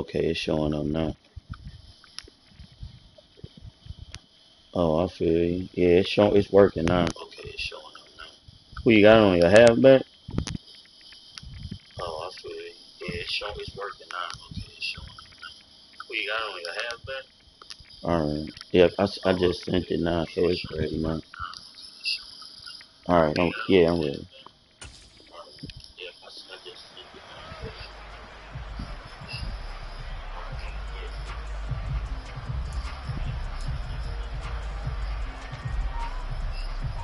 Okay, it's showing up now. Oh, I feel you. Yeah, it's working now. Okay, it's showing up now. Who you got on your halfback? Oh, I feel you. Yeah, it's working now. Okay, it's showing up now. Who you got on your halfback? Alright. Yep, I just sent it now, so it's ready now. Alright, yeah, I'm ready.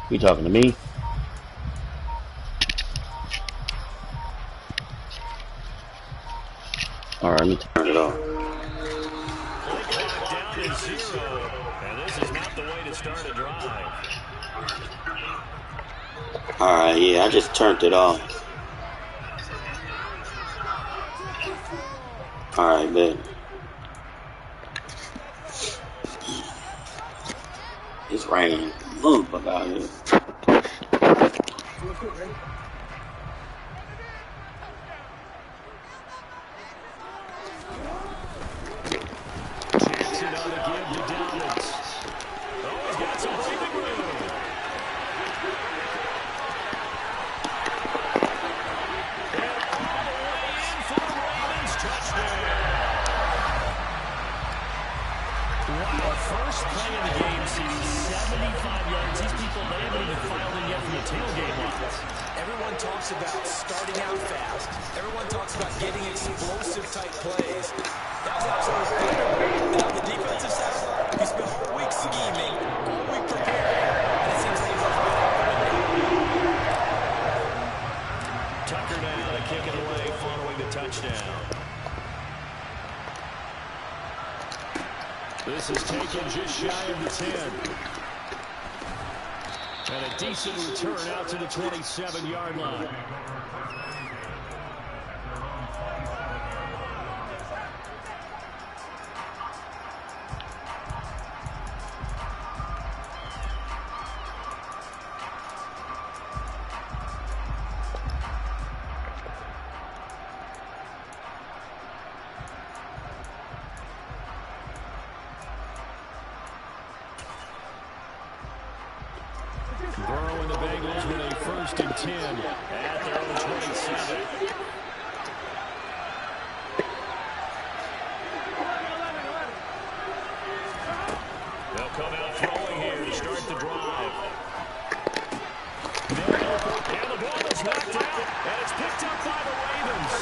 You talking to me? Alright, let me turn it off. Play clock down to 0, and this is not the way to start a drive. Alright, yeah, I just turned it off. Alright, bet. It's raining. Motherfucker out here. Jackson on the give to Dallas. Oh, he's got some breathing room. And all the way in for the Ravens. Touchdown. Wow, first play of the game sees 75 yards. These people, they haven't even filed in yet from the tailgate lines. Everyone talks about starting out fast. Everyone talks about getting explosive type plays. That was absolutely incredible. And on the defensive side, he spent all week scheming, all week preparing, and it seems like he's already been out the window. Tucker now to kick it away following the touchdown. This is taken just shy of the 10. And a decent return out to the 27-yard line. Burrow and the Bengals with a 1st and 10 at their own 27. They'll come out throwing here to start the drive. And the ball is knocked out, and it's picked up by the Ravens.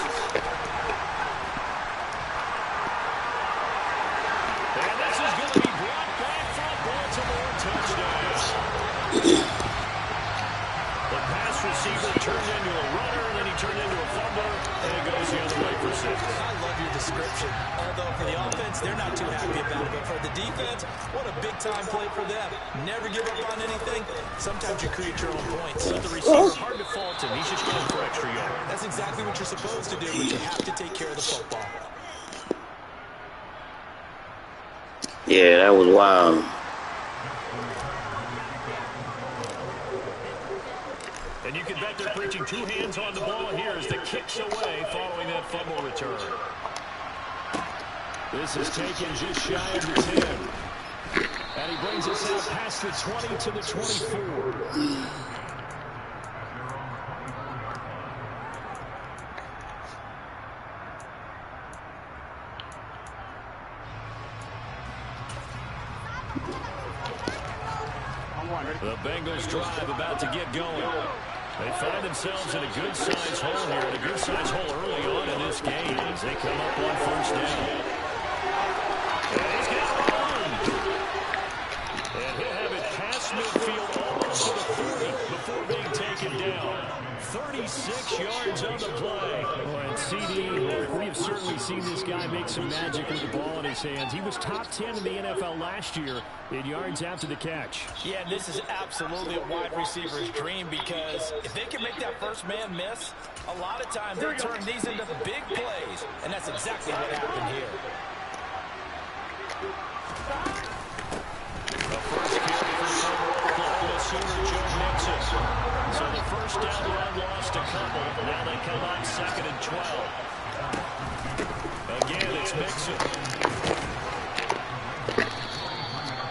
And this is going to be brought back for a Baltimore touchdown. The pass receiver turned into a runner, and then he turned into a fumbler, and it goes the other way for 6. I love your description. Although for the offense, they're not too happy about it. But for the defense, what a big-time play for them. Never give up on anything. Sometimes you create your own points. But the receiver, hard to fault him. He's just going for extra yard. That's exactly what you're supposed to do, but you have to take care of the football. Yeah, that was wild. And you can bet they're preaching 2 hands on the ball here as the kick's away following that fumble return. This is taken just shy of the 10. And he brings us out past the 20 to the 24. The Bengals drive about to get going. They find themselves in a good-sized hole here, and a good-sized hole early on in this game as they come up on 1st down. And he's going to run. And he'll have it past midfield almost to the 40 before being taken down. 36 yards on the play. Well, and CD, we have certainly seen this guy make some magic with the ball in his hands. He was top 10 in the NFL last year in yards after the catch. Yeah, and this is absolutely a wide receiver's dream because if they can make that first man miss, a lot of times they turn these into big plays, and that's exactly what happened here. The first carry for former Oklahoma Sooner Joe Mixon. So the first down run lost a couple. Now they come up 2nd and 12. Again, it's Mixon.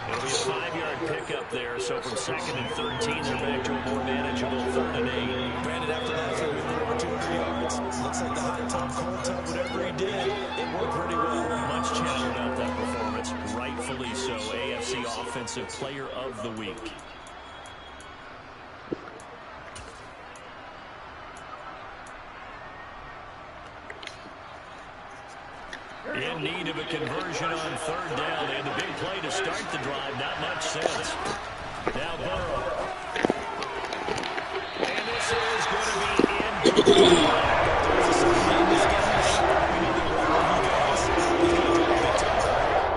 It'll be a 5-yard pickup there, so from 2nd and 13, they're back to a more manageable 3rd and 8. Brandon, after that throw, with over 200 yards, looks like the hot tub, cold tub, whatever he did, it worked pretty well. Much chatter about that performance, rightfully so. AFC Offensive Player of the Week. In need of a conversion on 3rd down, and the big play to start the drive. Not much sense. Now Burrow. And this is going to be incomplete.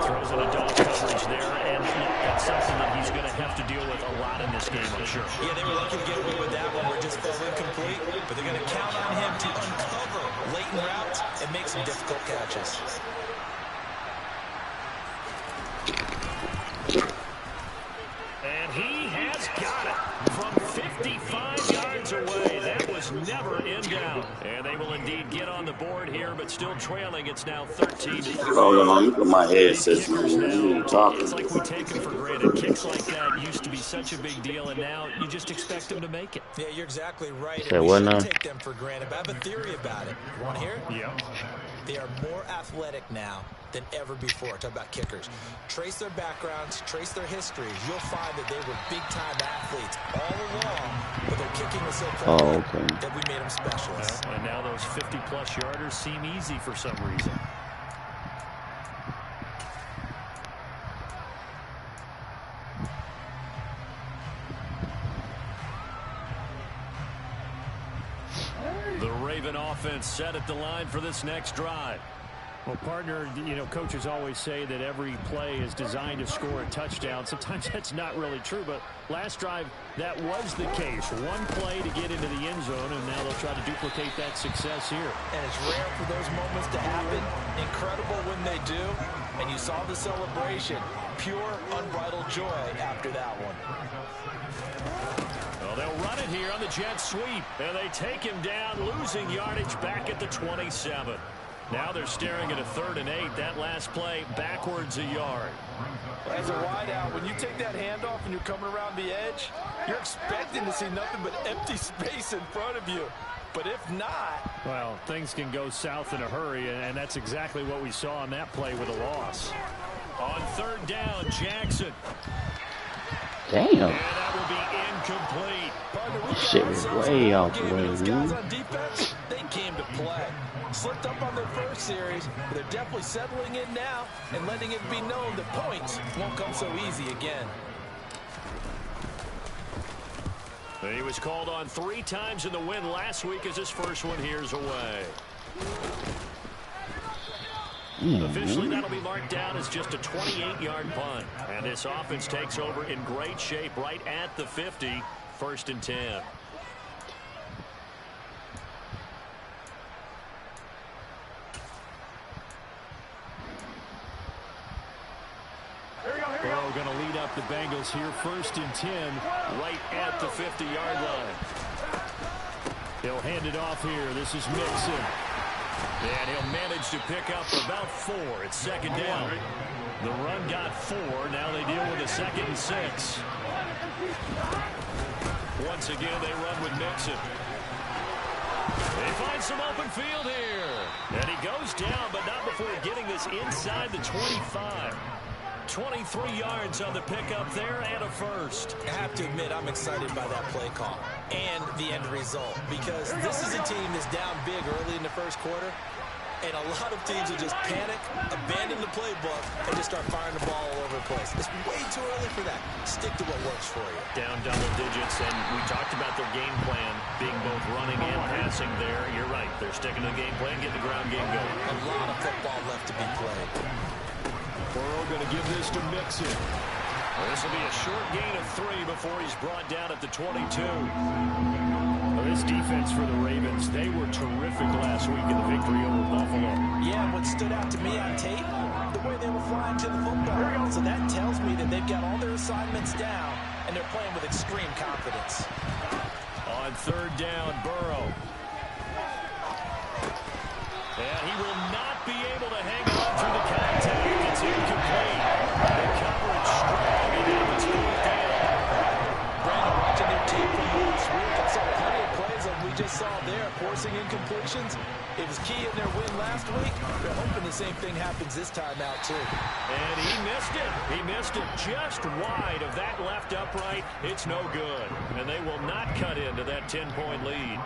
Throws in a dog coverage there, and that's something that he's going to have to deal with a lot in this game, I'm sure. Yeah, they were lucky to get away with that one where it just fell incomplete, but they're going to count on him to uncover latent routes and make some difficult catches. And he has got it from 55 yards away. That was never in doubt. And they will indeed get on the board here, but still trailing. It's now 13-3. Hold on, look at my headset. It's like we take them for granted. Kicks like that used to be such a big deal, and now you just expect them to make it. Yeah, you're exactly right. So And we what shouldn't now? take them for granted, but I have a theory about it. You want to hear it? Yeah. They are more athletic now than ever before. Talk about kickers. Trace their backgrounds, trace their histories. You'll find that they were big-time athletes all along, but their kicking was so prevalent that we made them specialists. And now those 50-plus yarders seem easy for some reason. The Raven offense set at the line for this next drive. Well, partner, you know, coaches always say that every play is designed to score a touchdown. Sometimes that's not really true, but last drive, that was the case. One play to get into the end zone, and now they'll try to duplicate that success here. And it's rare for those moments to happen. Incredible when they do. And you saw the celebration. Pure, unbridled joy after that one. Well, they'll run it here on the jet sweep, and they take him down, losing yardage back at the 27. Now they're staring at a 3rd and 8. That last play backwards a yard. As a wideout, when you take that handoff and you're coming around the edge, you're expecting to see nothing but empty space in front of you. But if not... Well, things can go south in a hurry, and that's exactly what we saw on that play with a loss. On 3rd down, Jackson. Damn. And that will be incomplete. Shit was way off the way, man. On defense, they came to play. Slipped up on their first series, but they're definitely settling in now and letting it be known that points won't come so easy again. He was called on 3 times in the win last week as his first one here's away. Officially, that'll be marked down as just a 28-yard punt. And this offense takes over in great shape right at the 50, 1st and 10. Burrow going to lead up the Bengals here, 1st and 10. Right at the 50-yard line. He'll hand it off here. This is Mixon. And he'll manage to pick up about 4. It's 2nd down. The run got 4. Now they deal with a 2nd and 6. Once again, they run with Mixon. They find some open field here. And he goes down, but not before getting this inside the 25. 23 yards on the pickup there and a first. I have to admit, I'm excited by that play call and the end result, because this is a team that's down big early in the first quarter, and a lot of teams will just panic, abandon the playbook, and just start firing the ball all over the place. It's way too early for that. Stick to what works for you. Down double digits, and we talked about their game plan being both running and passing there. You're right. They're sticking to the game plan, getting the ground game going. A lot of football left to be played. Burrow going to give this to Mixon. Well, this will be a short gain of 3 before he's brought down at the 22. Well, this defense for the Ravens, they were terrific last week in the victory over Buffalo. Yeah, what stood out to me on tape, the way they were flying to the football. So that tells me that they've got all their assignments down, and they're playing with extreme confidence. On 3rd down, Burrow. And he will not be able to hang on to just saw there, forcing incompletions. It was key in their win last week. They're hoping the same thing happens this time out, too. And he missed it. He missed it just wide of that left upright. It's no good. And they will not cut into that 10-point lead.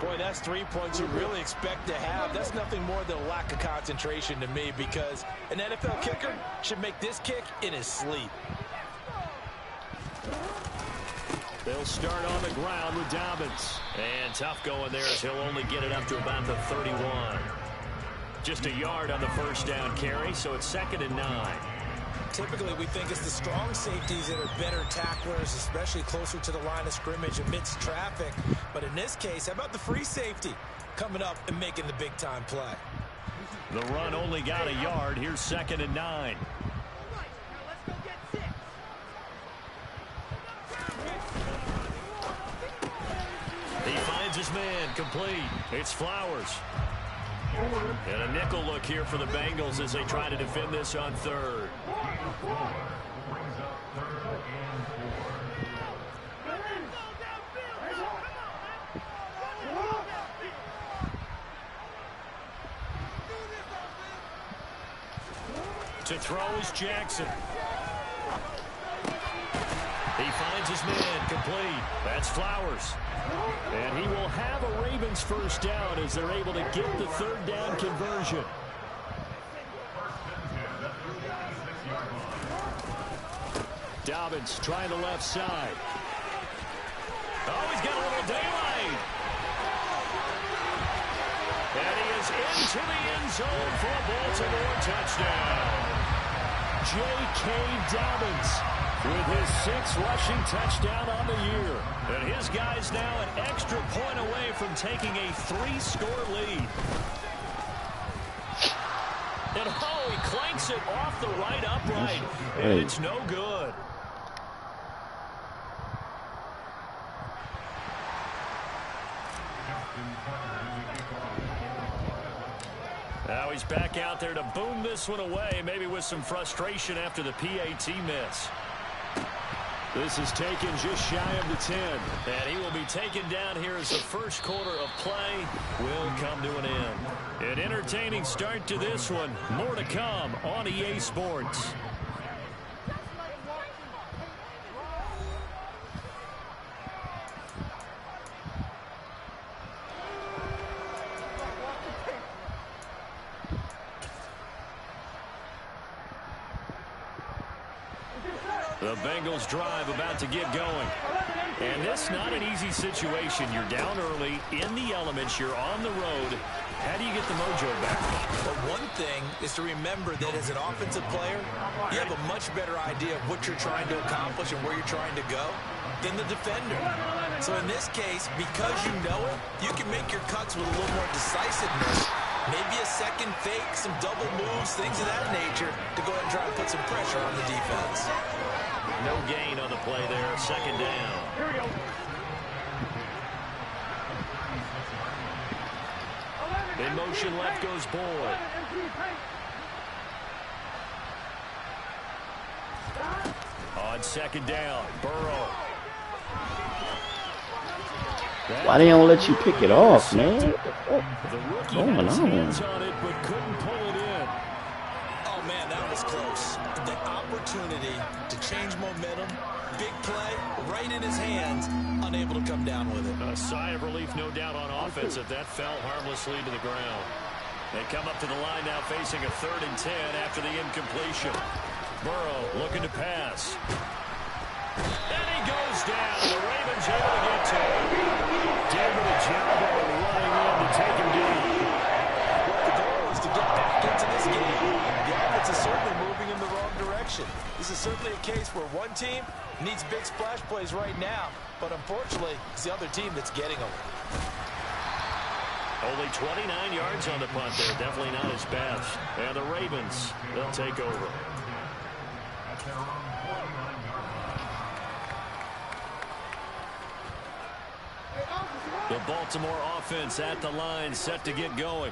Boy, that's 3 points you really expect to have. That's nothing more than a lack of concentration to me, because an NFL kicker should make this kick in his sleep. They'll start on the ground with Dobbins. And tough going there as he'll only get it up to about the 31. Just a yard on the first down carry, so it's 2nd and 9. Typically, we think it's the strong safeties that are better tacklers, especially closer to the line of scrimmage amidst traffic. But in this case, how about the free safety coming up and making the big-time play? The run only got a yard. Here's 2nd and 9. He finds his man complete. It's Flowers. And a nickel look here for the Bengals as they try to defend this on 3rd. To throw is Jackson. He finds his man complete. That's Flowers. And he will have a Ravens first down as they're able to get the 3rd down conversion. Dobbins trying the left side. Oh, he's got a little daylight. And he is into the end zone for a Baltimore touchdown. J.K. Dobbins with his 6th rushing touchdown on the year. And his guy's now an extra point away from taking a 3-score lead. And oh, he clanks it off the right upright. And it's no good. Now he's back out there to boom this one away, maybe with some frustration after the PAT miss. This is taken just shy of the 10. And he will be taken down here as the first quarter of play will come to an end. An entertaining start to this one. More to come on EA Sports. The Bengals drive about to get going. And this not an easy situation. You're down early, in the elements, you're on the road. How do you get the mojo back? Well, one thing is to remember that as an offensive player, you have a much better idea of what you're trying to accomplish and where you're trying to go than the defender. So in this case, because you know it, you can make your cuts with a little more decisiveness. Maybe a second fake, some double moves, things of that nature to go ahead and try to put some pressure on the defense. No gain on the play there. 2nd down. Here we go. In motion left goes Boyd. On 2nd down, Burrow. Why they don't let you pick it off, man? The rookie had his hands on it, but couldn't pull it in. Oh, man, that was close. The opportunity to change momentum, big play, right in his hands, unable to come down with it. A sigh of relief, no doubt, on offense if that fell harmlessly to the ground. They come up to the line now facing a 3rd and 10 after the incompletion. Burrow looking to pass. And he goes down. The Ravens able to get to him. David Ojabo running in to take him down. Well, the goal is to get back into this game. The offense is certainly moving in the wrong direction. This is certainly a case where one team needs big splash plays right now, but unfortunately, it's the other team that's getting them. Only 29 yards on the punt there. Definitely not his best. And the Ravens, they'll take over. The Baltimore offense at the line, set to get going.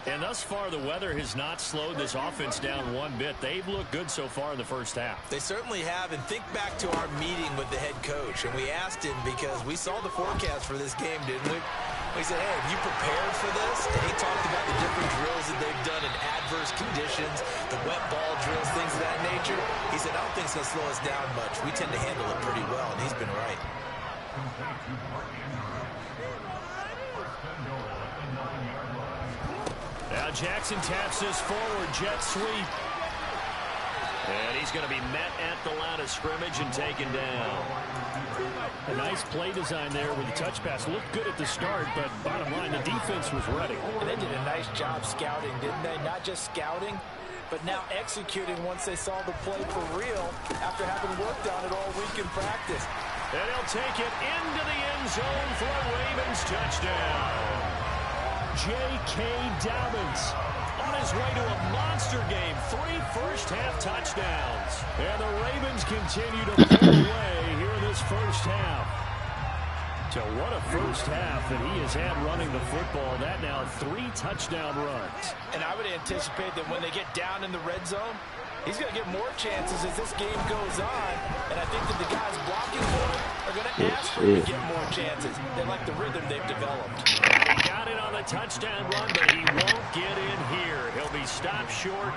And thus far, the weather has not slowed this offense down one bit. They've looked good so far in the first half. They certainly have. And think back to our meeting with the head coach. And we asked him because we saw the forecast for this game, didn't we? We said, hey, have you prepared for this? And he talked about the different drills that they've done in adverse conditions, the wet ball drills, things of that nature. He said, I don't think it's going to slow us down much. We tend to handle it pretty well, and he's been right. Now Jackson taps this forward, jet sweep. And he's going to be met at the line of scrimmage and taken down. A nice play design there with the touch pass. Looked good at the start, but bottom line, the defense was ready. And they did a nice job scouting, didn't they? Not just scouting, but now executing once they saw the play for real after having worked on it all week in practice. And he'll take it into the end zone for a Ravens touchdown. J.K. Dobbins on his way to a monster game. 3 first-half touchdowns. And the Ravens continue to pull away here in this first half. So what a first half that he has had running the football. That now 3 touchdown runs. And I would anticipate that when they get down in the red zone, he's going to get more chances as this game goes on. And I think that the guys blocking for him are going to ask for him to get more chances. They like the rhythm they've developed. He got it on the touchdown run, but he won't get in here. He'll be stopped short,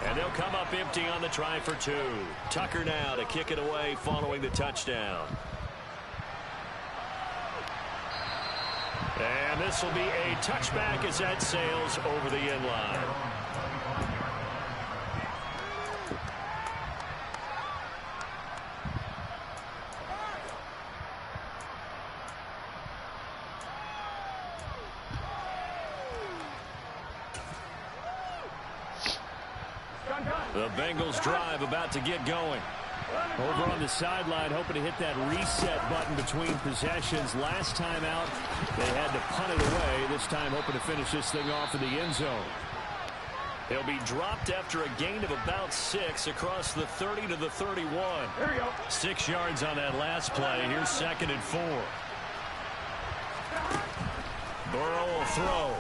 and they'll come up empty on the try for 2. Tucker now to kick it away following the touchdown. And this will be a touchback as that sails over the end line. The Bengals drive about to get going. Over on the sideline, hoping to hit that reset button between possessions. Last time out, they had to punt it away. This time, hoping to finish this thing off in the end zone. He'll be dropped after a gain of about 6 across the 30 to the 31. There we go. 6 yards on that last play. Here's 2nd and 4. Burrow will throw.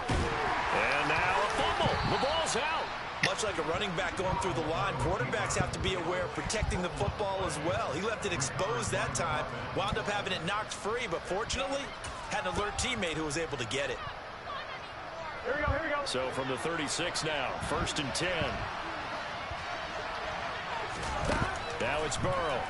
And now a fumble. The ball's out. Much like a running back going through the line, quarterbacks have to be aware of protecting the football as well. He left it exposed that time, wound up having it knocked free, but fortunately, had an alert teammate who was able to get it. Here we go, here we go. So from the 36 now, 1st and 10. Now it's Burrow.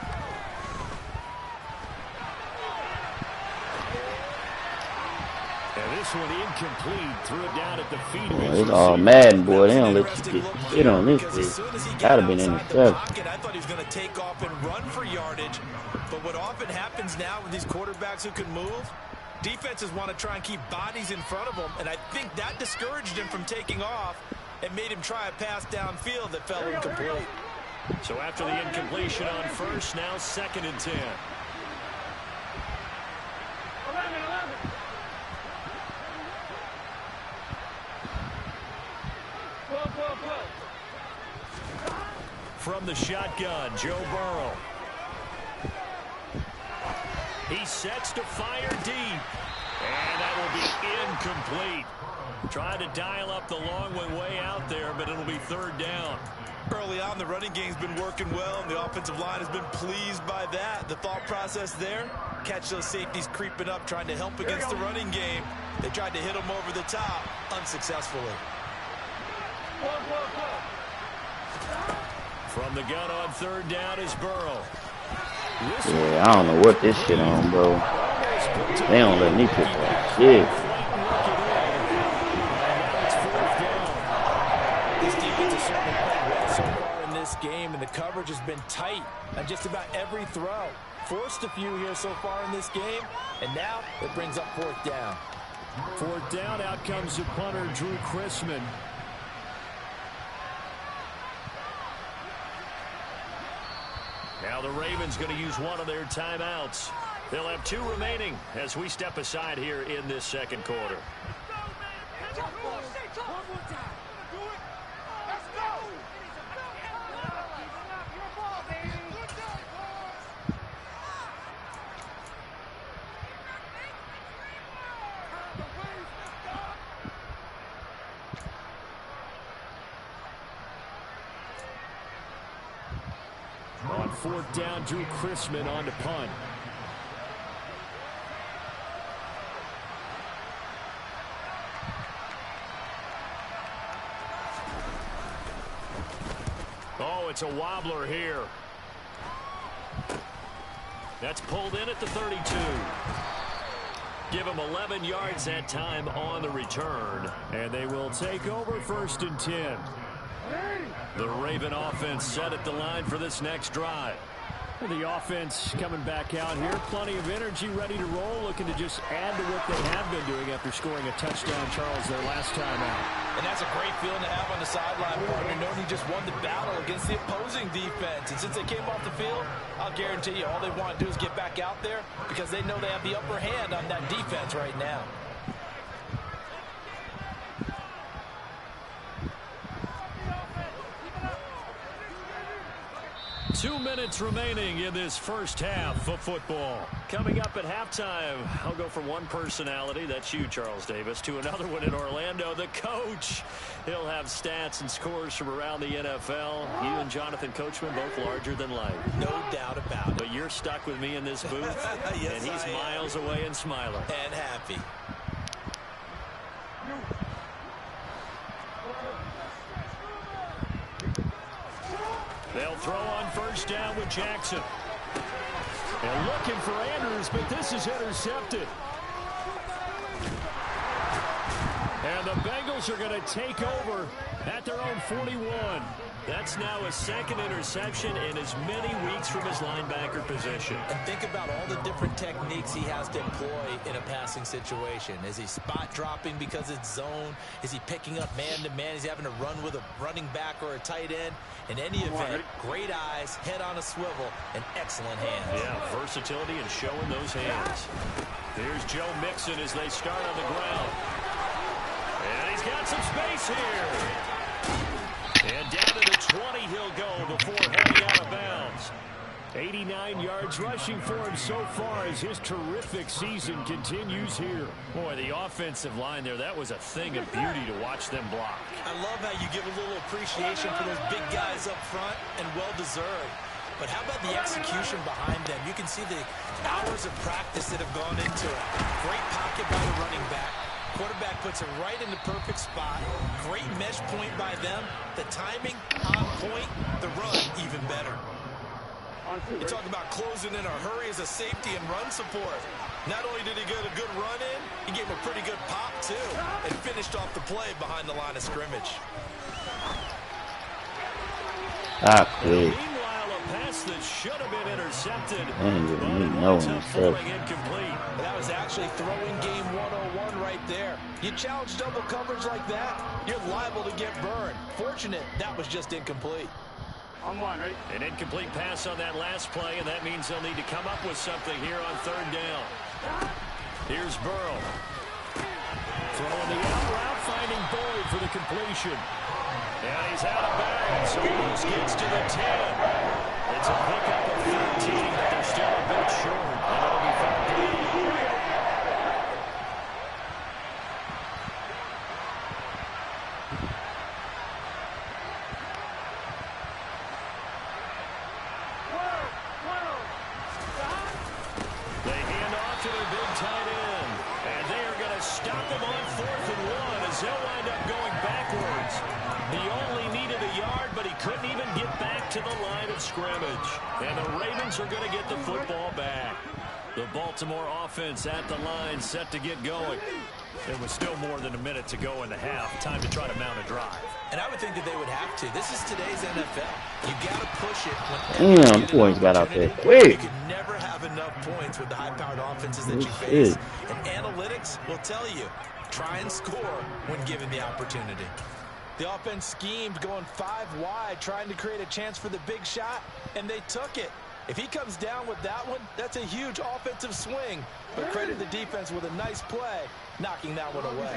And this one incomplete. Threw it down at the feet of his It's all Madden, boy. They don't let you get shit on this thing. Gotta be in the interception. I thought he was going to take off and run for yardage. But what often happens now with these quarterbacks who can move, defenses want to try and keep bodies in front of them. And I think that discouraged him from taking off and made him try a pass downfield that fell incomplete. So after the incompletion on 1st, now 2nd and 10. From the shotgun, Joe Burrow. He sets to fire deep. And that will be incomplete. Trying to dial up the long one way out there, but it'll be 3rd down. Early on, the running game's been working well, and the offensive line has been pleased by that. The thought process there, catch those safeties creeping up, trying to help against the running game. They tried to hit them over the top, unsuccessfully. From the gun on 3rd down is Burrow. Yeah, I don't know what this shit on, bro. They don't let me pick that shit. This defense has certainly played well so far in this game, and the coverage has been tight on just about every throw. Forced a few here so far in this game, and now it brings up 4th down. 4th down, out comes the punter, Drew Chrisman. Now the Ravens going to use one of their timeouts. They'll have 2 remaining as we step aside here in this 2nd quarter. 4th down. Drew Chrisman on to punt. Oh, it's a wobbler here. That's pulled in at the 32. Give him 11 yards that time on the return. And they will take over 1st and 10. The Raven offense set at the line for this next drive. The offense coming back out here. Plenty of energy, ready to roll, looking to just add to what they have been doing after scoring a touchdown, Charles, their last time out. And that's a great feeling to have on the sideline, partner, knowing he just won the battle against the opposing defense. And since they came off the field, I'll guarantee you all they want to do is get back out there because they know they have the upper hand on that defense right now. 2 minutes remaining in this first half of football. Coming up at halftime, I'll go from one personality, that's you, Charles Davis, to another one in Orlando, the coach. He'll have stats and scores from around the NFL. You and Jonathan Coachman, both larger than life. No doubt about it. But you're stuck with me in this booth, yes, and he's miles away and smiling. And happy. They'll throw on 1st down with Jackson. And looking for Andrews, but this is intercepted. And the Bengals are going to take over at their own 41. That's now his 2nd interception in as many weeks from his linebacker position. And think about all the different techniques he has to employ in a passing situation. Is he spot dropping because it's zone? Is he picking up man-to-man? Is he having to run with a running back or a tight end? In any event, great eyes, head on a swivel, and excellent hands. Yeah, versatility and showing those hands. Here's Joe Mixon as they start on the ground. And he's got some space here. And down to the 20 he'll go before heading out of bounds. 89 yards rushing for him so far as his terrific season continues here. Boy, the offensive line there, that was a thing of beauty to watch them block. I love how you give a little appreciation for those big guys up front, and well-deserved. But how about the execution behind them? You can see the hours of practice that have gone into it. Great pocket by the running back. Quarterback puts it right in the perfect spot. Great mesh point by them. The timing on point. The run even better. You talk about closing in a hurry as a safety and run support. Not only did he get a good run in, he gave him a pretty good pop too, and finished off the play behind the line of scrimmage. Meanwhile, a pass that should have been intercepted. Incomplete. That was actually throwing game 101 right there. You challenge double coverage like that, you're liable to get burned. Fortunate that was just incomplete. An incomplete pass on that last play, and that means they'll need to come up with something here on 3rd down. Here's Burrow. Throwing the out route, finding Boyd for the completion. And he's out of bounds. Almost gets to the 10. It's a pickup of 13, but they're still a bit short. And it'll be 5 down. And the Ravens are going to get the football back. The Baltimore offense at the line, set to get going. There was still more than a minute to go in the half. Time to try to mount a drive. And I would think that they would have to. This is today's NFL. You got to push it when points got out there quick. You can never have enough points with the high-powered offenses that you face. And analytics will tell you, try and score when given the opportunity. The offense schemed going 5 wide, trying to create a chance for the big shot, and they took it. If he comes down with that one, that's a huge offensive swing. But credit the defense with a nice play, knocking that one away.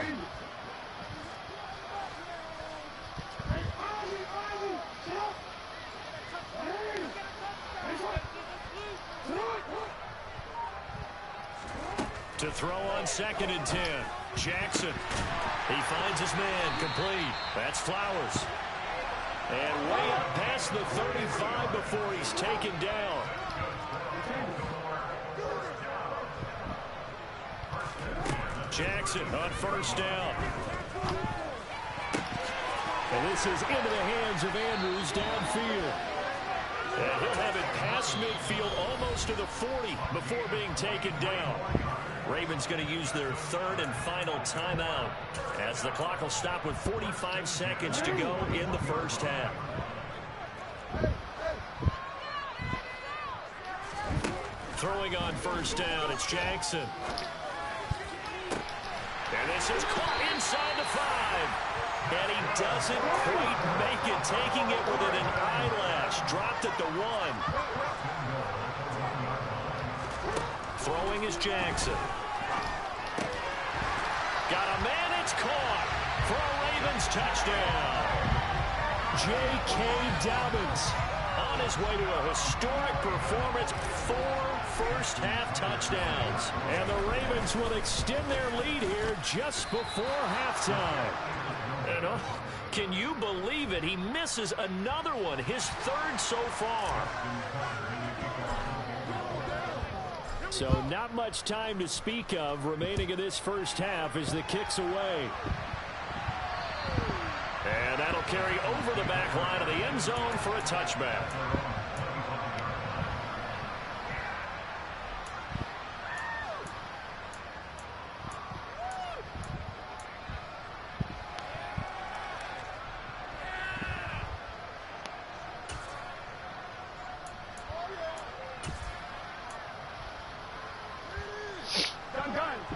To throw on 2nd and 10. Jackson. He finds his man complete. That's Flowers. And way up past the 35 before he's taken down. Jackson on first down. And this is into the hands of Andrews downfield. And he'll have it past midfield almost to the 40 before being taken down. Ravens going to use their third and final timeout as the clock will stop with 45 seconds to go in the first half. Throwing on first down, it's Jackson. And this is caught inside the 5. And he doesn't quite make it, taking it within an eyelash. Dropped at the 1. Throwing is Jackson. Got a man, it's caught for a Ravens touchdown. J.K. Dobbins on his way to a historic performance. 4 first-half touchdowns. And the Ravens will extend their lead here just before halftime. And can you believe it? He misses another one, his third so far. So not much time to speak of remaining in this first half as the kick's away. And that'll carry over the back line of the end zone for a touchback.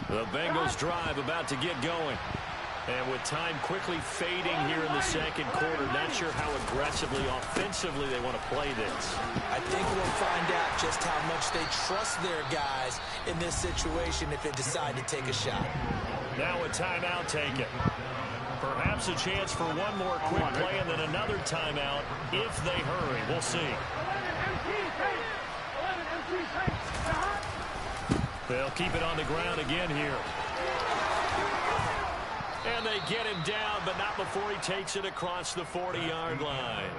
The Bengals drive about to get going. And with time quickly fading here in the second quarter, not sure how aggressively, offensively they want to play this. I think we'll find out just how much they trust their guys in this situation if they decide to take a shot. Now a timeout taken. Perhaps a chance for one more quick play and then another timeout if they hurry. We'll see. They'll keep it on the ground again here. And they get him down, but not before he takes it across the 40-yard line.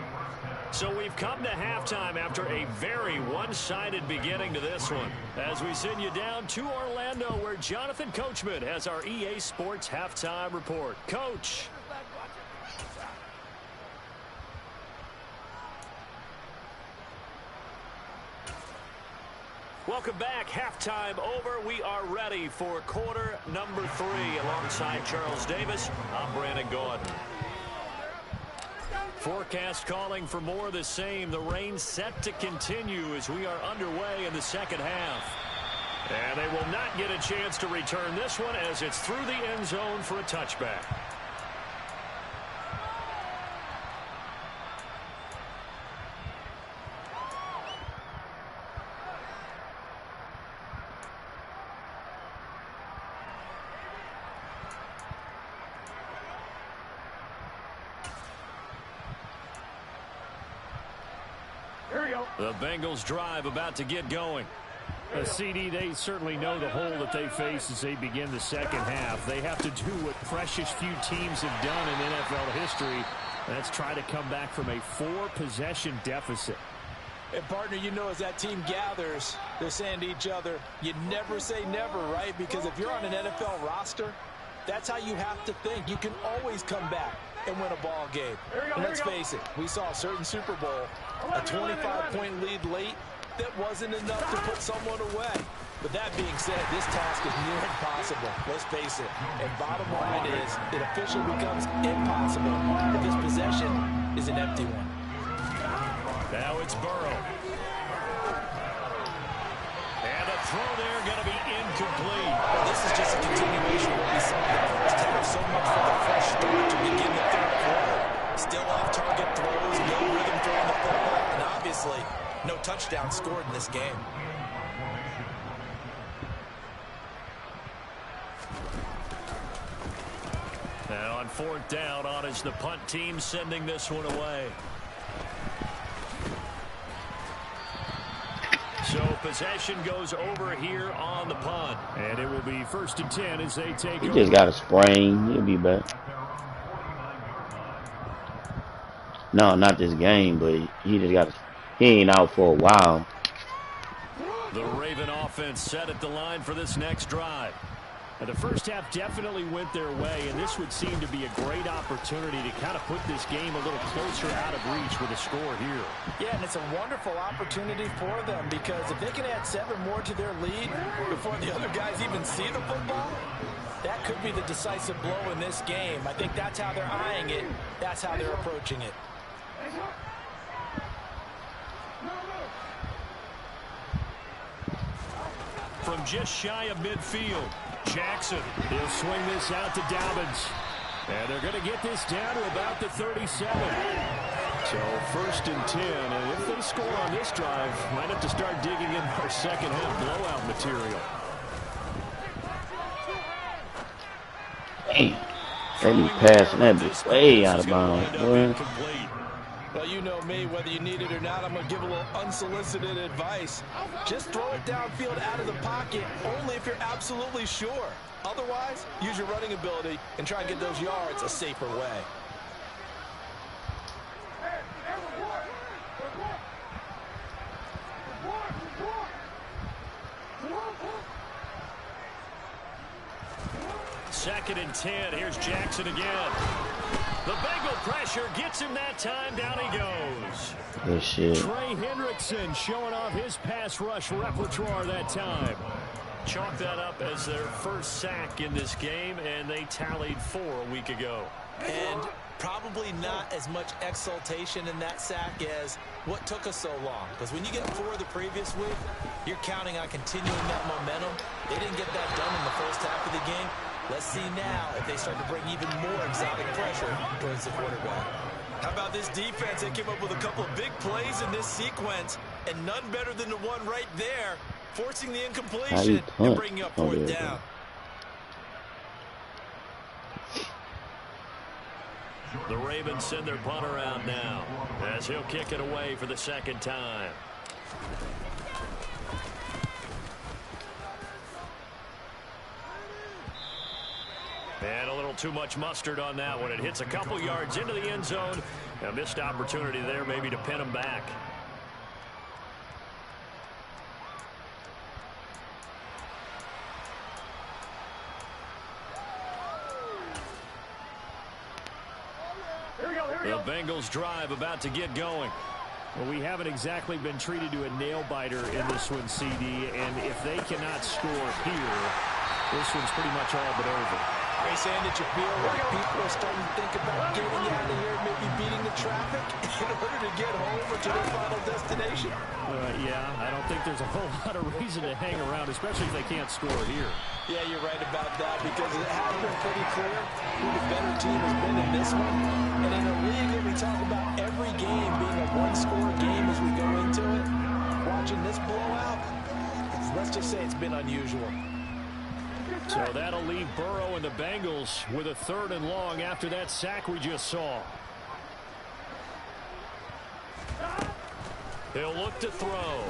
So we've come to halftime after a very one-sided beginning to this one. As we send you down to Orlando, where Jonathan Coachman has our EA Sports Halftime Report. Coach. Welcome back. Halftime over. We are ready for quarter number 3. Alongside Charles Davis, I'm Brandon Gordon. Forecast calling for more of the same. The rain set to continue as we are underway in the second half. And they will not get a chance to return this one as it's through the end zone for a touchback. The Bengals drive about to get going. CD, they certainly know the hole that they face as they begin the second half. They have to do what precious few teams have done in NFL history. That's try to come back from a 4-possession deficit. And, partner, you know, as that team gathers, they're saying to each other, you never say never, right? Because if you're on an NFL roster, that's how you have to think. You can always come back and win a ball game. And let's face it, we saw a certain Super Bowl, a 25-point lead late that wasn't enough to put someone away. But that being said, this task is near impossible. Let's face it. And bottom line is, it officially becomes impossible if this possession is an empty one. Now it's Burrow. And a throw there going to be incomplete. Well, this is just a continuation of what we saw in the first half. So much for the fresh start to begin the third quarter. Still off-target throws, no rhythm throwing the football, and obviously no touchdown scored in this game. And on fourth down, on is the punt team sending this one away. So possession goes over here on the punt. And it will be 1st and 10 as they take He over. just got a sprain. He'll be back. No, not this game, but he just got. He ain't out for a while. The Raven offense set at the line for this next drive. The first half definitely went their way, and this would seem to be a great opportunity to kind of put this game a little closer out of reach with a score here. Yeah, and it's a wonderful opportunity for them because if they can add 7 more to their lead before the other guys even see the football, that could be the decisive blow in this game. I think that's how they're eyeing it. That's how they're approaching it. From just shy of midfield, Jackson. He'll swing this out to Dobbins. And they're going to get this down to about the 37. So 1st and 10. And if they score on this drive, might have to start digging in our second half blowout material. Damn. They be passing that bitch way out of bounds, boy. Well, you know me, whether you need it or not, I'm going to give a little unsolicited advice. Just throw it downfield out of the pocket only if you're absolutely sure. Otherwise, use your running ability and try and get those yards a safer way. Second and 10. Here's Jackson again. The Bengal pressure gets him that time. Down he goes. Good shit. Trey Hendrickson showing off his pass rush repertoire that time. Chalk that up as their first sack in this game, and they tallied 4 a week ago. And probably not as much exultation in that sack as what took us so long. Because when you get 4 the previous week, you're counting on continuing that momentum. They didn't get that done in the first half of the game. Let's see now if they start to bring even more exotic pressure towards the quarterback. How about this defense? They came up with a couple of big plays in this sequence, and none better than the one right there, forcing the incompletion and bringing up 4th down. The Ravens send their punter out now as he'll kick it away for the second time. And a little too much mustard on that one. It hits a couple yards into the end zone. A missed opportunity there maybe to pin them back. The Bengals drive about to get going. Well, we haven't exactly been treated to a nail-biter in this one, CD, and if they cannot score here, this one's pretty much all but over. Are you saying that you feel like people are starting to think about getting out of here, maybe beating the traffic in order to get home or to their final destination? Yeah, I don't think there's a whole lot of reason to hang around, especially if they can't score here. Yeah, you're right about that because it has been pretty clear who the better team has been in this one. And in a league that we talk about every game being a one-score game as we go into it, watching this blowout, let's just say it's been unusual. So that'll leave Burrow and the Bengals with a 3rd and long after that sack we just saw. He'll look to throw.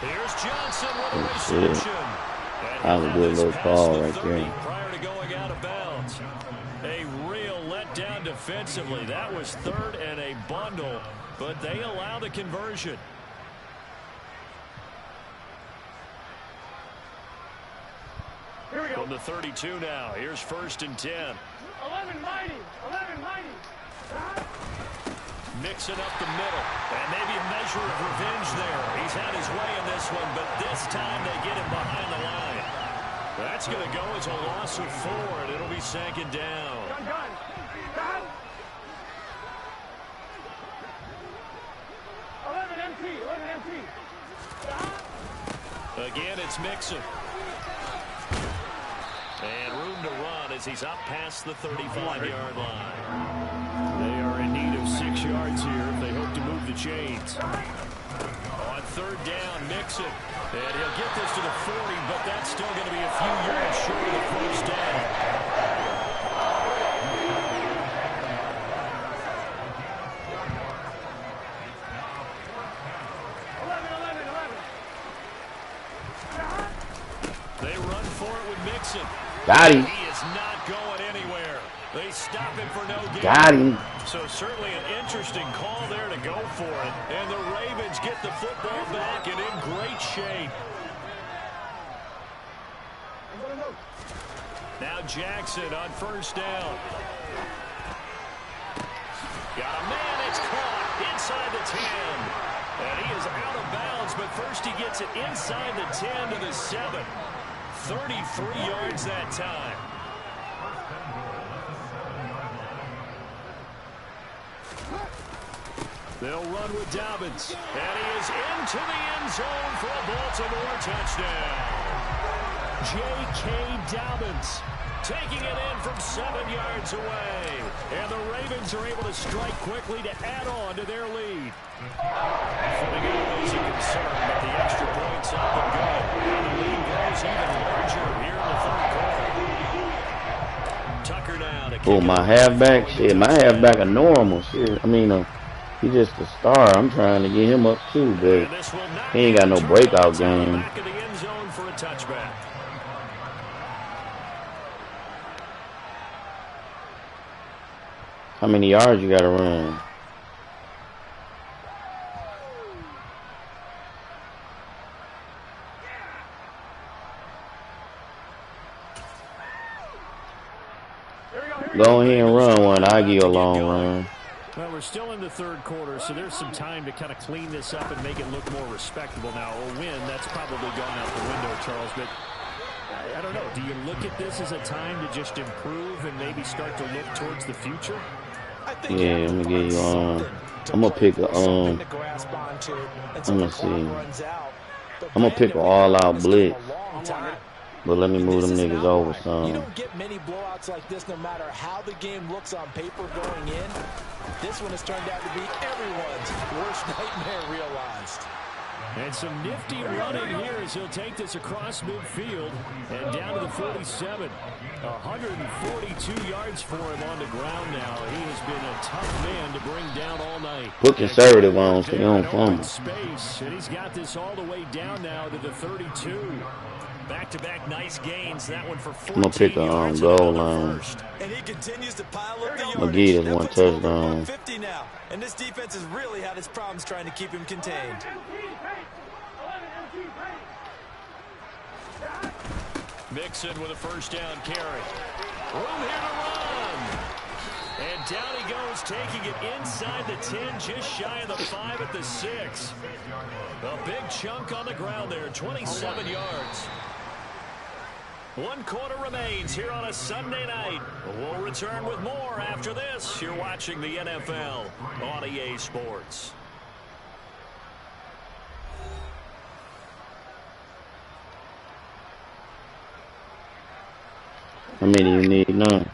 Here's Johnson with a reception. That was a good little call right there. Prior to going out of bounds. A real letdown defensively. That was 3rd and a bundle, but they allow the conversion. From the 32 now. Here's 1st and 10. 11 mighty. Mixing up the middle. And maybe a measure of revenge there. He's had his way in this one, but this time they get him behind the line. That's going to go as a loss of 4, and it'll be 2nd down. Gun. 11 MT. Again, it's Mixon. And room to run as he's up past the 35-yard line. They are in need of 6 yards here if they hope to move the chains. On 3rd down, Mixon. And he'll get this to the 40, but that's still going to be a few yards short of the 1st down. They run for it with Mixon. Got him. He is not going anywhere. They stop him for no gain. Got him. So certainly an interesting call there to go for it. And the Ravens get the football back and in great shape. Now Jackson on first down. Got a man, it's caught inside the 10. And he is out of bounds, but first he gets it inside the 10 to the 7. 33 yards that time. They'll run with Dobbins. And he is into the end zone for a Baltimore touchdown. J.K. Dobbins taking it in from 7 yards away. And the Ravens are able to strike quickly to add on to their lead. Footing always a concern, but the extra points up and good. And the lead grows even larger here in the third quarter. Tucker now to kick Oh, my halfback, shit. My halfback a normal shit. I mean, he's just a star. I'm trying to get him up too, but he ain't got no breakout game. Back in the end zone for a touchback. How many yards you gotta run? Go ahead and run one. I'll give you a long run. Well, we're still in the third quarter, so there's some time to kind of clean this up and make it look more respectable now. A win, that's probably gone out the window, Charles, but I don't know. Do you look at this as a time to just improve and maybe start to look towards the future? Yeah, let me get you I'm gonna pick a I'm gonna see. I'm gonna pick an all-out blitz. But let me move them niggas over some. You don't get many blowouts like this no matter how the game looks on paper going in. This one has turned out to be everyone's worst nightmare realized. And some nifty running here as he'll take this across midfield and down to the 47. 142 yards for him on the ground now. He has been a tough man to bring down all night. Put conservative on so you don't fumble. Space, and he's got this all the way down now to the 32. Back-to-back nice gains. That one for 14 I'm gonna pick a goal line. And he continues to pile up the McGee yardage. has one touchdown. 50 now. And this defense has really had its problems trying to keep him contained. Mixon with a first down carry. Room here to run. And down he goes, taking it inside the 10, just shy of the 5 at the 6. A big chunk on the ground there, 27 yards. 1 quarter remains here on a Sunday night. We'll return with more after this. You're watching the NFL on EA Sports. How many you need now?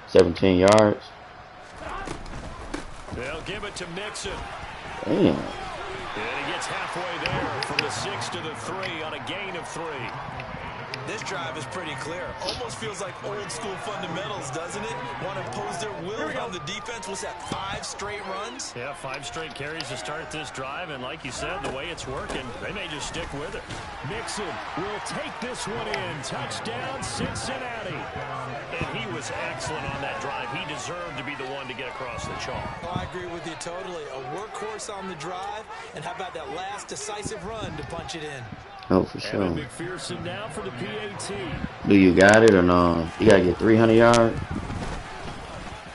17 yards. They'll give it to Mixon. Damn. And he gets halfway there from the 6 to the 3 on a gain of 3. This drive is pretty clear. Almost feels like old school fundamentals, doesn't it? Want to impose their will on the defense. What's that, 5 straight runs? Yeah, 5 straight carries to start this drive. And like you said, the way it's working, they may just stick with it. Mixon will take this one in. Touchdown, Cincinnati. And he was excellent on that drive. He deserved to be the one to get across the chalk. Oh, I agree with you totally. A workhorse on the drive. And how about that last decisive run to punch it in? Oh, for sure. Evan McPherson now for the PAT. Do you got it or no? You got to get 300 yards?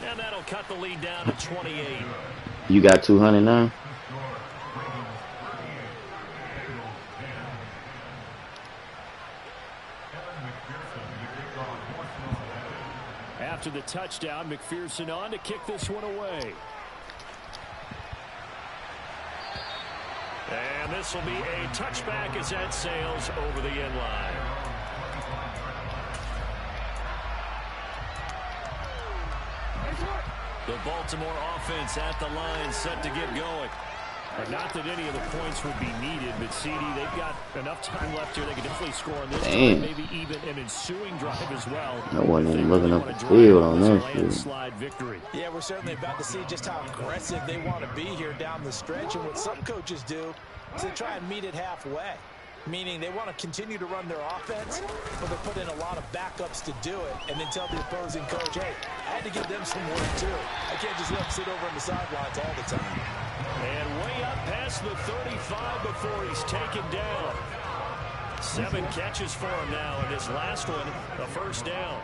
And that'll cut the lead down to 28. You got 200 now? After the touchdown, McPherson on to kick this one away. And this will be a touchback as that sails over the end line. The Baltimore offense at the line, set to get going. Not that any of the points would be needed, but CD, they've got enough time left here. They can definitely score on this drive, maybe even an ensuing drive as well. I wasn't even looking up the field on that shit. Landslide victory. Yeah, we're certainly about to see just how aggressive they want to be here down the stretch. And what some coaches do is they try and meet it halfway. meaning they want to continue to run their offense, but they put in a lot of backups to do it, and then tell the opposing coach, hey, I had to give them some work too. I can't just let them sit over on the sidelines all the time. And way up past the 35 before he's taken down. 7 catches for him now, and his last one, a first down.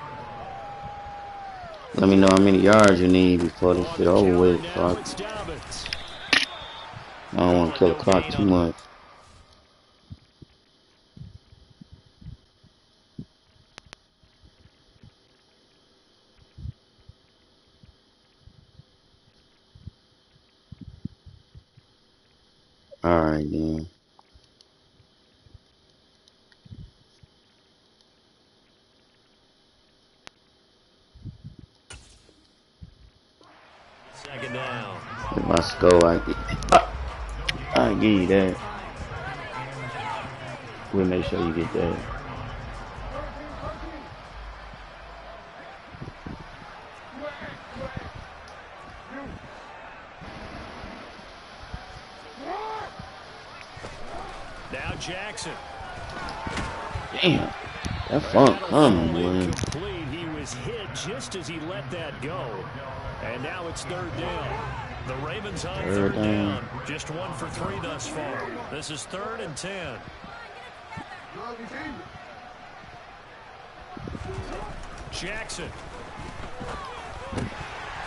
Let me know how many yards you need before this shit over with. Fuck. I don't want to kill the clock too much. Alright then. Second down. If I score, I give you that. We'll make sure you get that. Now Jackson. Damn. That funk coming, boy. He was hit just as he let that go. And now it's third down. The Ravens on third down. Just 1 for 3 thus far. This is 3rd and 10. Jackson.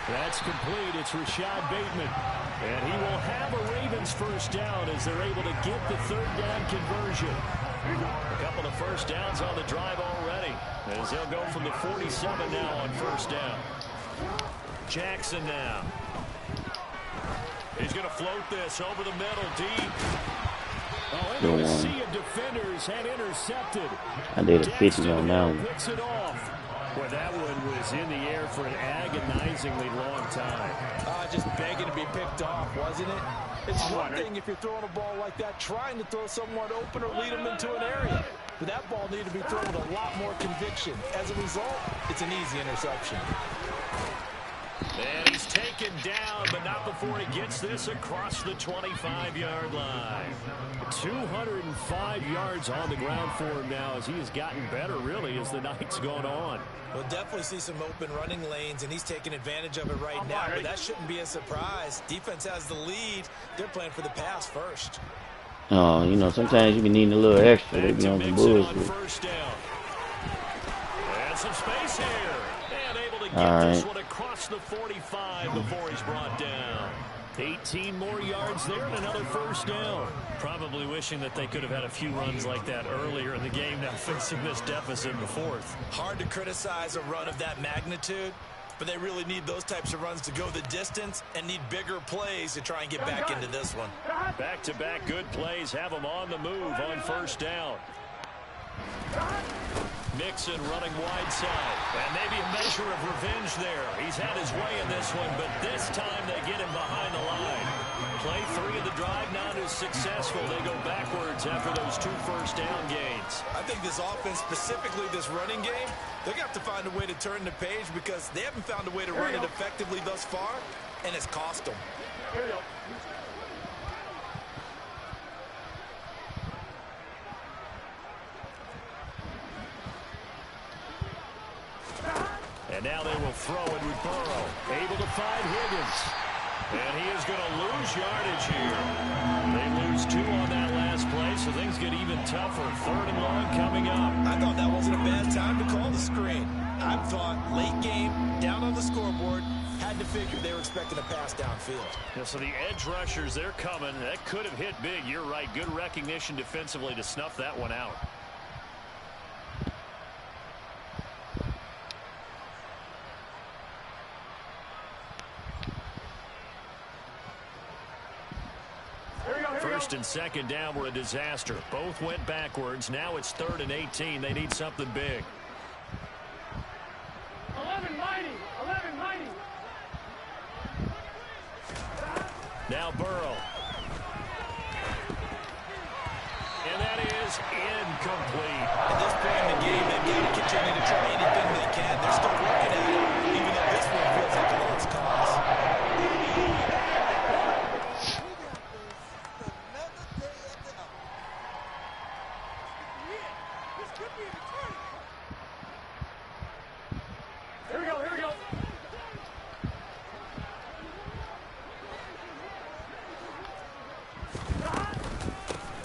That's complete. It's Rashad Bateman. And he will have a Ravens first down as they're able to get the third down conversion. A couple of first downs on the drive already, as they'll go from the 47 now on first down. Jackson now. He's going to float this over the middle, deep. Oh, into a sea of defenders and intercepted. I did a 50 on that one. Picks it off. Well, that one was in the air for an agonizingly long time. Just begging to be picked off, wasn't it? It's one thing if you're throwing a ball like that, trying to throw someone open or lead them into an area. But that ball needed to be thrown with a lot more conviction. As a result, it's an easy interception. And he's taken down, but not before he gets this across the 25-yard line. 205 yards on the ground for him now as he has gotten better, really, as the night's gone on. We'll definitely see some open running lanes, and he's taking advantage of it right now, but that shouldn't be a surprise. Defense has the lead. They're playing for the pass first. Oh, you know, sometimes you be needing a little extra. They be on the bullshit. First down. And some space here. And able to get this one across the 45 before he's brought down. 18 more yards there and another first down. Probably wishing that they could have had a few runs like that earlier in the game, now facing this deficit in the 4th. Hard to criticize a run of that magnitude, but they really need those types of runs to go the distance and need bigger plays to try and get back into this one. Back-to-back good plays have them on the move on first down. Mixon running wide side. And maybe a measure of revenge there. He's had his way in this one, but this time they get him behind the line. Play 3 of the drive not as successful. They go backwards after those 2 first down gains. I think this offense, specifically this running game, they're going to have to find a way to turn the page because they haven't found a way to run it effectively thus far, and it's cost them. Here you go. And now they will throw it with Burrow. Able to find Higgins. And he is going to lose yardage here. They lose 2 on that last play, so things get even tougher. 3rd and long coming up. I thought that wasn't a bad time to call the screen. I thought late game, down on the scoreboard, had to figure they were expecting a pass downfield. Yeah, so the edge rushers, they're coming. That could have hit big. You're right. Good recognition defensively to snuff that one out. First and second down were a disaster. Both went backwards. Now it's 3rd and 18. They need something big. 11 mighty. 11 mighty. Now Burrow. And that is incomplete. At this point in the game, they've got to continue to try anything they can. They're still working at it, even though this one feels like a lost cause.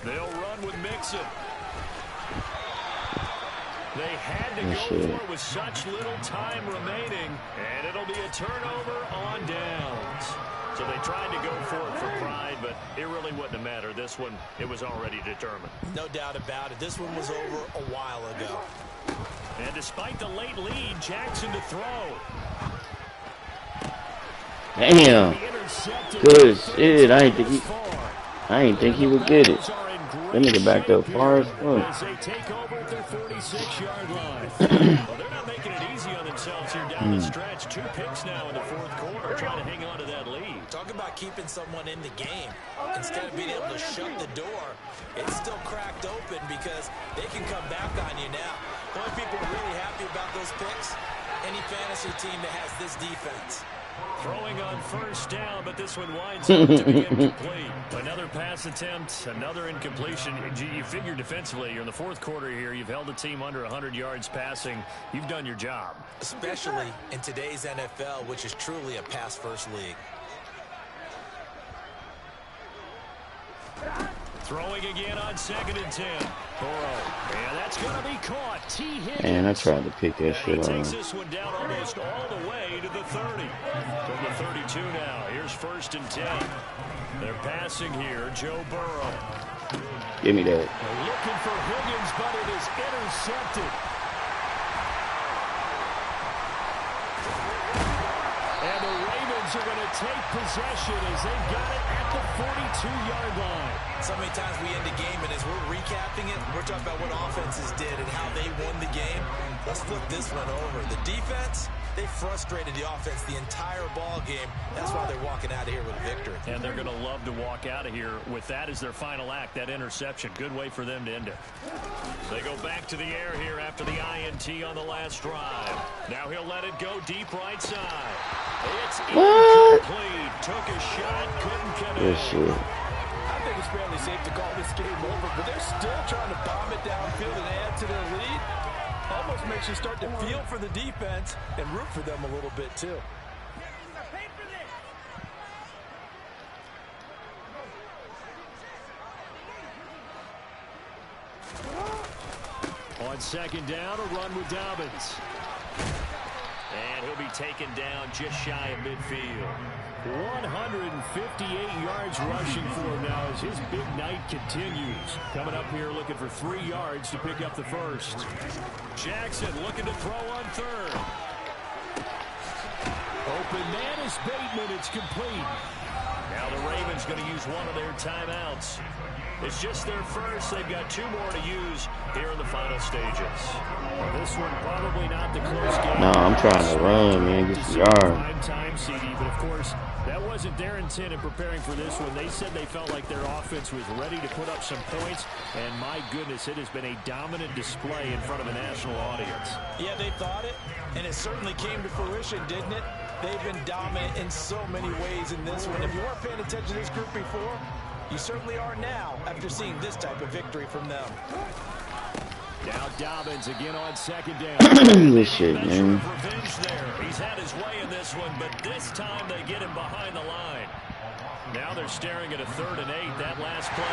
They'll run with Mixon. They had to go for it with such little time remaining, and it'll be a turnover on downs. So they tried to go for it for pride, but it really wouldn't have mattered. This one, it was already determined. No doubt about it. This one was over a while ago. And despite the late lead, Jackson to throw. Damn. Good shit. I ain't think he would get it. That nigga backed up far as fuck. They take over at their 46-yard line. Well, they're not making it easy on themselves here down the stretch. 2 picks now in the fourth quarter, trying to hang on to that lead. Talk about keeping someone in the game. Instead of being able to shut the door, it's still cracked open because they can come back on you now. The only people really happy about those picks, any fantasy team that has this defense. Throwing on first down, but this one winds up to be incomplete. Another pass attempt, another incompletion. You figure defensively, you're in the fourth quarter here. You've held the team under 100 yards passing. You've done your job. Especially in today's NFL, which is truly a pass-first league. Throwing again on 2nd and 10. Burrow. And that's going to be caught. T. Higgins. Man, I tried to pick that shit He up. takes this one down almost all the way to the 30. From the 32 now. Here's 1st and 10. They're passing here. Joe Burrow. Give me that. They're looking for Higgins, but it is intercepted. And the Ravens are going to take possession as they've got it at the 42-yard line. So many times we end the game, and as we're recapping it, we're talking about what offenses did and how they won the game. Let's flip this one over. The defense, they frustrated the offense the entire ball game. That's why they're walking out of here with a victory. And they're going to love to walk out of here with that as their final act, that interception. Good way for them to end it. They go back to the air here after the INT on the last drive. Now he'll let it go deep right side. It's incomplete. Took a shot, couldn't connect. Good shit. I think it's fairly safe to call this game over, but they're still trying to bomb it downfield and add to their lead. Almost makes you start to feel for the defense and root for them a little bit, too. On 2nd down, a run with Dobbins. And he'll be taken down just shy of midfield. 158 yards rushing for him now as his big night continues. Coming up here looking for 3 yards to pick up the first. Jackson looking to throw on 3rd. Open man is Bateman. It's complete. Now the Ravens going to use one of their timeouts. It's just their first. They've got 2 more to use here in the final stages. This one probably not the close game. No, I'm trying to run, man. Get the yard. Prime time, CD, but of course, that wasn't their intent in preparing for this one. They said they felt like their offense was ready to put up some points, and my goodness, it has been a dominant display in front of a national audience. Yeah, they thought it, and it certainly came to fruition, didn't it? They've been dominant in so many ways in this one. If you weren't paying attention to this group before, you certainly are now after seeing this type of victory from them. Now Dobbins again on 2nd down. Good shit, man. Revenge there. He's had his way in this one, but this time they get him behind the line. Now they're staring at a 3rd and 8. That last play